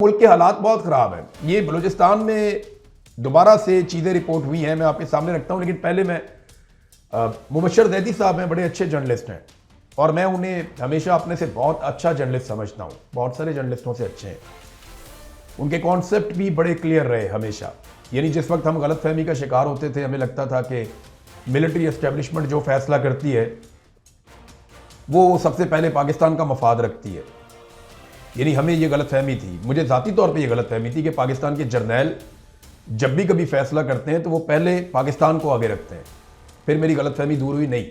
मुल्क के हालात बहुत ख़राब हैं। ये बलूचिस्तान में दोबारा से चीज़ें रिपोर्ट हुई हैं, मैं आपके सामने रखता हूँ। लेकिन पहले मैं मुबशर जैदी साहब हैं, बड़े अच्छे जर्नलिस्ट हैं और मैं उन्हें हमेशा अपने से बहुत अच्छा जर्नलिस्ट समझता हूँ, बहुत सारे जर्नलिस्टों से अच्छे हैं। उनके कॉन्सेप्ट भी बड़े क्लियर रहे हमेशा। यानी जिस वक्त हम गलत फहमी का शिकार होते थे, हमें लगता था कि मिलिट्री एस्टेब्लिशमेंट जो फैसला करती है वो सबसे पहले पाकिस्तान का मफाद रखती है। यानी हमें ये गलत फहमी थी, मुझे ज़ाती तौर पे ये गलत फहमी थी कि पाकिस्तान के जर्नैल जब भी कभी फैसला करते हैं तो वो पहले पाकिस्तान को आगे रखते हैं। फिर मेरी गलत फहमी दूर हुई, नहीं,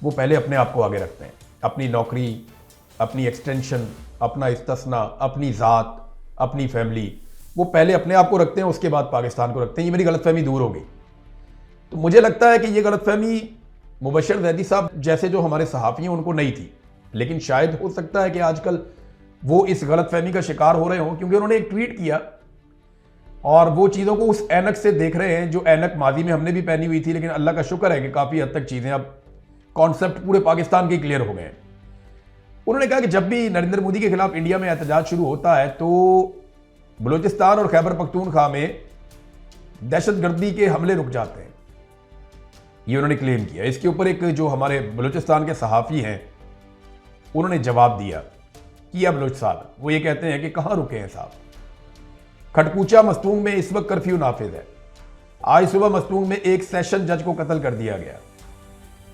वो पहले अपने आप को आगे रखते हैं, अपनी नौकरी, अपनी एक्सटेंशन, अपना इस्तिस्ना, अपनी ज़ात, अपनी फैमिली, वो पहले अपने आप को रखते हैं, उसके बाद पाकिस्तान को रखते हैं। ये मेरी गलत फहमी दूर हो गई। तो मुझे लगता है कि ये गलत फहमी मुबशर जैदी साहब जैसे जो हमारे सहाफ़ी हैं उनको नहीं थी, लेकिन शायद हो सकता है कि आजकल वो इस गलत फहमी का शिकार हो रहे हों, क्योंकि उन्होंने एक ट्वीट किया और वो चीज़ों को उस ऐनक से देख रहे हैं जो ऐनक माजी में हमने भी पहनी हुई थी। लेकिन अल्लाह का शुक्र है कि काफ़ी हद तक चीज़ें अब कॉन्सेप्ट पूरे पाकिस्तान के क्लियर हो गए हैं। उन्होंने कहा कि जब भी नरेंद्र मोदी के खिलाफ इंडिया में एहतजाज शुरू होता है तो बलूचिस्तान और खैबर पख्तूनख्वा में दहशतगर्दी के हमले रुक जाते हैं। ये उन्होंने क्लेम किया। इसके ऊपर एक जो हमारे बलूचिस्तान के सहाफ़ी हैं उन्होंने जवाब दिया, किया बलोच साहब। वो ये कहते हैं कि कहाँ रुके हैं साहब, खटपूचा मस्तूंग में इस वक्त कर्फ्यू नाफिज है। आज सुबह मस्तूंग में एक सेशन जज को कत्ल कर दिया गया।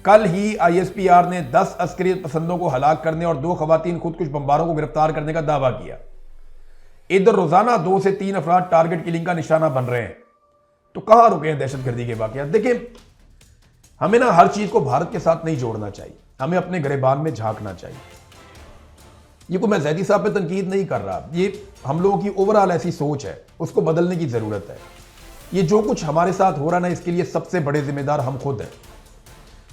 कल ही ISPR ने 10 अस्करियत पसंदों को हलाक करने और 2 खवातीन खुदकुश बमबारों को गिरफ्तार करने का दावा किया। इधर रोजाना 2 से 3 अफराद टारगेट किलिंग का निशाना बन रहे हैं। तो कहां रुके हैं दहशतगर्दी के वाकयात। देखिए, हमें ना हर चीज को भारत के साथ नहीं जोड़ना चाहिए, हमें अपने गिरेबान में झांकना चाहिए। ये को मैं जैदी साहब पे तनकीद नहीं कर रहा, ये हम लोगों की ओवरऑल ऐसी सोच है, उसको बदलने की जरूरत है। ये जो कुछ हमारे साथ हो रहा ना, इसके लिए सबसे बड़े जिम्मेदार हम खुद हैं।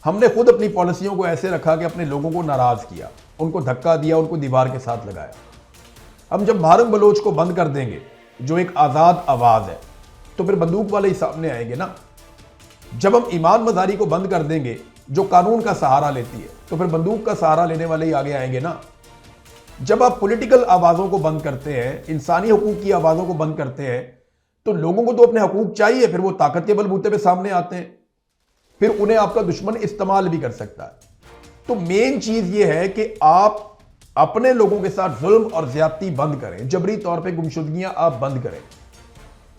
हमने खुद अपनी पॉलिसियों को ऐसे रखा कि अपने लोगों को नाराज किया, उनको धक्का दिया, उनको दीवार के साथ लगाया। हम जब भारत बलोच को बंद कर देंगे जो एक आजाद आवाज है, तो फिर बंदूक वाले ही सामने आएंगे ना। जब हम ईमान मजारी को बंद कर देंगे जो कानून का सहारा लेती है, तो फिर बंदूक का सहारा लेने वाले ही आगे आएंगे ना। जब आप पॉलिटिकल आवाजों को बंद करते हैं, इंसानी हकूक की आवाजों को बंद करते हैं, तो लोगों को तो अपने हकूक चाहिए, फिर वो ताकत के बलबूते पे सामने आते हैं, फिर उन्हें आपका दुश्मन इस्तेमाल भी कर सकता है। तो मेन चीज ये है कि आप अपने लोगों के साथ जुल्म और ज्यादती बंद करें, जबरी तौर पे गुमशुदगियां आप बंद करें,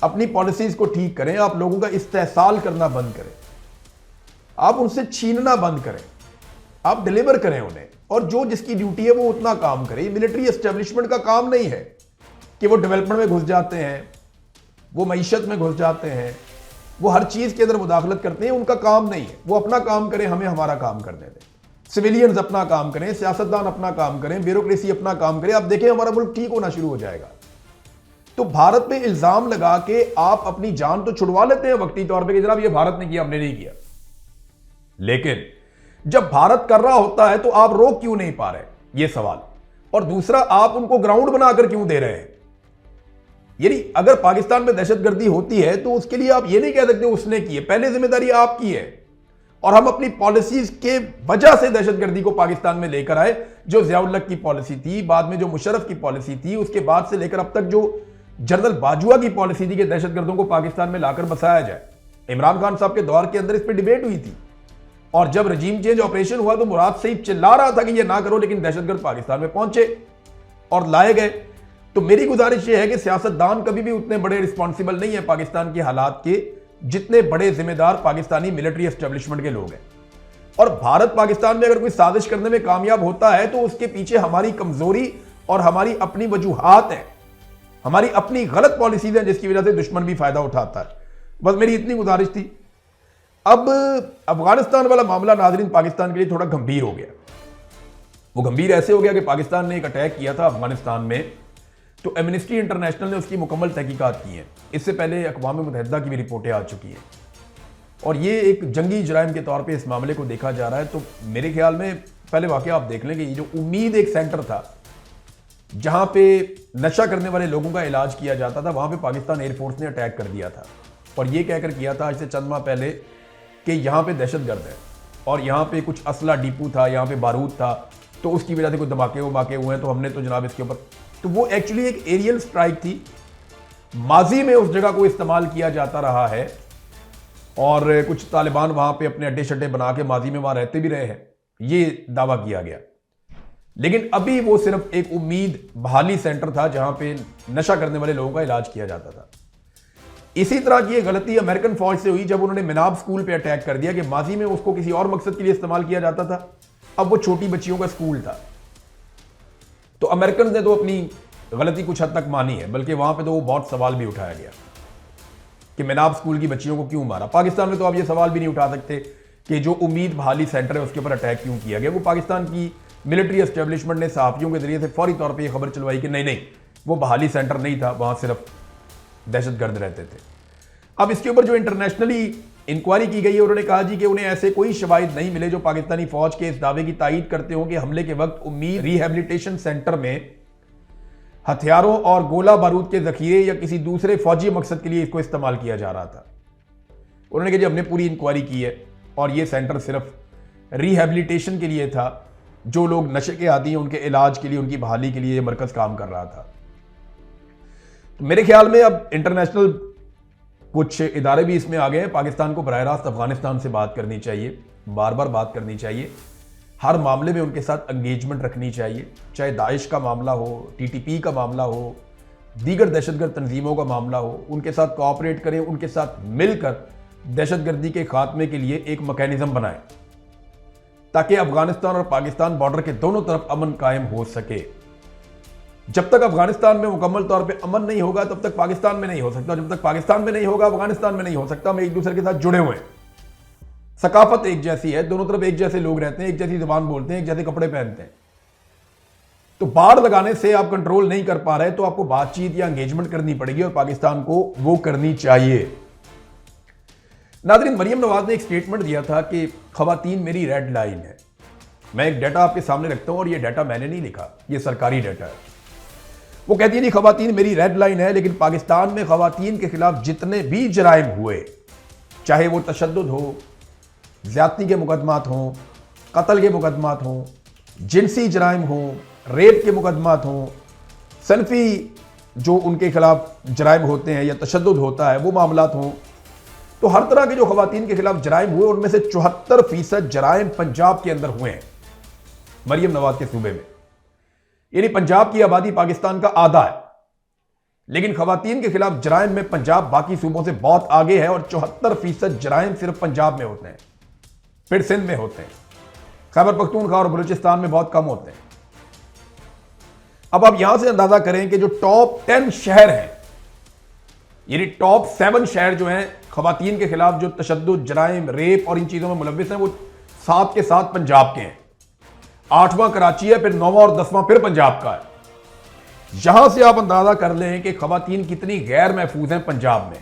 अपनी पॉलिसीज को ठीक करें, आप लोगों का इस्तेहसाल करना बंद करें, आप उनसे छीनना बंद करें, आप डिलीवर करें उन्हें, और जो जिसकी ड्यूटी है वो उतना काम करे। मिलिट्री एस्टेब्लिशमेंट का काम नहीं है कि वो डेवलपमेंट में घुस जाते हैं, वो मईशत में घुस जाते हैं, वो हर चीज के अंदर मुदाखलत करते हैं, उनका काम नहीं है। वो अपना काम करें, हमें हमारा काम करने दें। सिविलियंस अपना काम करें, सियासतदान अपना काम करें, ब्यूरोक्रेसी अपना काम करे। आप देखें हमारा मुल्क ठीक होना शुरू हो जाएगा। तो भारत पे इल्जाम लगा के आप अपनी जान तो छुड़वा लेते हैं वक्ती तौर पे कि जनाब ये भारत ने किया, हमने नहीं किया। लेकिन जब भारत कर रहा होता है तो आप रोक क्यों नहीं पा रहे, ये सवाल। और दूसरा, आप उनको ग्राउंड बनाकर क्यों दे रहे हैं। यानी अगर पाकिस्तान में दहशतगर्दी होती है तो उसके लिए आप ये नहीं कह सकते उसने की है, पहले जिम्मेदारी आपकी है। और हम अपनी पॉलिसीज के वजह से दहशतगर्दी को पाकिस्तान में लेकर आए, जो जियाउल हक की पॉलिसी थी, बाद में जो मुशर्रफ की पॉलिसी थी, उसके बाद से लेकर अब तक जो जनरल बाजवा की पॉलिसी थी कि दहशतगर्दों को पाकिस्तान में लाकर बसाया जाए। इमरान खान साहब के दौर के अंदर इस पर डिबेट हुई थी, और जब रजीम चेंज ऑपरेशन हुआ तो मुराद सईद चिल्ला रहा था कि ये ना करो, लेकिन दहशतगर्द पाकिस्तान में पहुंचे और लाए गए। तो मेरी गुजारिश ये है कि सियासतदान कभी भी उतने बड़े रिस्पॉन्सिबल नहीं है पाकिस्तान के हालात के, जितने बड़े जिम्मेदार पाकिस्तानी मिलिट्री एस्टेब्लिशमेंट के लोग हैं। और भारत पाकिस्तान में अगर कोई साजिश करने में कामयाब होता है तो उसके पीछे हमारी कमजोरी और हमारी अपनी वजूहात है, हमारी अपनी गलत पॉलिसीज हैं, जिसकी वजह से दुश्मन भी फायदा उठाता है। बस मेरी इतनी गुजारिश थी। अब अफगानिस्तान वाला मामला नाजरीन पाकिस्तान के लिए थोड़ा गंभीर हो गया। वो गंभीर ऐसे हो गया कि पाकिस्तान ने एक अटैक किया था अफगानिस्तान में, तो एमनेस्टी इंटरनेशनल ने उसकी मुकम्मल तहकीकात की है। इससे पहले अक़वाम मुत्तहिदा की भी रिपोर्टें आ चुकी हैं, और ये एक जंगी जराइम के तौर पे इस मामले को देखा जा रहा है। तो मेरे ख्याल में पहले वाकया आप देख लें कि ये जो उम्मीद एक सेंटर था जहां पे नशा करने वाले लोगों का इलाज किया जाता था, वहां पे पाकिस्तान एयरफोर्स ने अटैक कर दिया था, और ये कहकर किया था आज से चंद माह पहले कि यहाँ पे दहशतगर्द है और यहाँ पे कुछ असला डिपू था, यहाँ पे बारूद था, तो उसकी वजह से कुछ धमाके वमाके हुए हैं, तो हमने तो जनाब इसके ऊपर तो वो एक्चुअली एक एरियल स्ट्राइक थी। माजी में उस जगह को इस्तेमाल किया जाता रहा है और कुछ तालिबान वहां पे अपने अड्डे शड्डे बना के माजी में वहां रहते भी रहे हैं, ये दावा किया गया। लेकिन अभी वो सिर्फ एक उम्मीद बहाली सेंटर था जहां पे नशा करने वाले लोगों का इलाज किया जाता था। इसी तरह की गलती अमेरिकन फौज से हुई जब उन्होंने मिनाब स्कूल पे अटैक कर दिया कि माजी में उसको किसी और मकसद के लिए इस्तेमाल किया जाता था, अब वो छोटी बच्चियों का स्कूल था। तो अमेरिकन ने तो अपनी गलती कुछ हद तक मानी है, बल्कि वहां पे तो वो बहुत सवाल भी उठाया गया कि मिनाब स्कूल की बच्चियों को क्यों मारा। पाकिस्तान में तो आप ये सवाल भी नहीं उठा सकते कि जो उम्मीद बहाली सेंटर है उसके ऊपर अटैक क्यों किया गया। वो पाकिस्तान की मिलिट्री एस्टेब्लिशमेंट ने सहाफियों के जरिए से फौरी तौर पर यह खबर चलवाई कि नहीं वो बहाली सेंटर नहीं था, वहां सिर्फ दहशतगर्द रहते थे। अब इसके ऊपर जो इंटरनेशनली इंक्वायरी की गई है, उन्होंने कहा जी कि उन्हें ऐसे कोई शवाहिद नहीं मिले जो पाकिस्तानी फौज के इस दावे की तायीद करते हो कि हमले के वक्त उम्मीद रिहैबिलिटेशन सेंटर में हथियारों और गोला बारूद के जखीरे या किसी दूसरे फौजी मकसद के लिए इसको इस्तेमाल किया जा रहा था। उन्होंने कहा जी हमने पूरी इंक्वायरी की है और यह सेंटर सिर्फ रिहैबिलिटेशन के लिए था, जो लोग नशे के आदी हैं उनके इलाज के लिए, उनकी बहाली के लिए यह मरकज काम कर रहा था। तो मेरे ख्याल में अब इंटरनेशनल कुछ इदारे भी इसमें आ गए हैं। पाकिस्तान को बराह रास्त अफगानिस्तान से बात करनी चाहिए, बार बार बात करनी चाहिए, हर मामले में उनके साथ एंगेजमेंट रखनी चाहिए, चाहे दाइश का मामला हो, टीटीपी का मामला हो, दीगर दहशतगर्द तंजीमों का मामला हो, उनके साथ कोऑपरेट करें, उनके साथ मिलकर दहशतगर्दी के खात्मे के लिए एक मैकेनिज्म बनाएं ताकि अफगानिस्तान और पाकिस्तान बॉर्डर के दोनों तरफ अमन कायम हो सके। जब तक अफगानिस्तान में मुकम्मल तौर पे अमन नहीं होगा तब तक पाकिस्तान में नहीं हो सकता, जब तक पाकिस्तान में नहीं होगा अफगानिस्तान में नहीं हो सकता। हम एक दूसरे के साथ जुड़े हुए हैं, सकाफत एक जैसी है, दोनों तरफ एक जैसे लोग रहते हैं, एक जैसी जुबान बोलते हैं, एक जैसे कपड़े पहनते हैं। तो बाढ़ लगाने से आप कंट्रोल नहीं कर पा रहे तो आपको बातचीत या एंगेजमेंट करनी पड़ेगी और पाकिस्तान को वो करनी चाहिए। नाज़रीन, मरियम नवाज ने एक स्टेटमेंट दिया था कि खवातीन मेरी रेड लाइन है। मैं एक डाटा आपके सामने रखता हूं और ये डाटा मैंने नहीं लिखा, ये सरकारी डाटा है। वो कहती है नहीं खवातीन मेरी रेड लाइन है, लेकिन पाकिस्तान में खवातीन के खिलाफ जितने भी जराइम हुए, चाहे वो तशद्दुद हो, ज्यादती के मुकदमात हों, कत्ल के मुकदमात हों, जिनसी जराइम हों, रेप के मुकदमात हों, सनफी जो उनके खिलाफ जराइम होते हैं या तशद्दुद होता है वो मामलात हों, तो हर तरह के जो खवातीन के खिलाफ जराइम हुए उनमें से 74% जराइम पंजाब के अंदर हुए हैं, मरियम नवाज के सूबे में। यानी पंजाब की आबादी पाकिस्तान का आधा है, लेकिन खवातीन के खिलाफ जराइम में पंजाब बाकी सूबों से बहुत आगे है और 74% जराइम सिर्फ पंजाब में होते हैं, फिर सिंध में होते हैं, खैबर पख्तूनख्वा और बलूचिस्तान में बहुत कम होते हैं। अब आप यहां से अंदाजा करें कि जो टॉप 10 शहर हैं, यानी टॉप 7 शहर जो हैं खवातीन के खिलाफ जो तशद्दुद, जराइम, रेप और इन चीजों में मुलव्विस हैं, वो 7 के 7 पंजाब के हैं। 8वां कराची है, फिर 9वां और 10वां फिर पंजाब का है। यहां से आप अंदाजा कर लें कि खवातीन कितनी गैर महफूज हैं पंजाब में।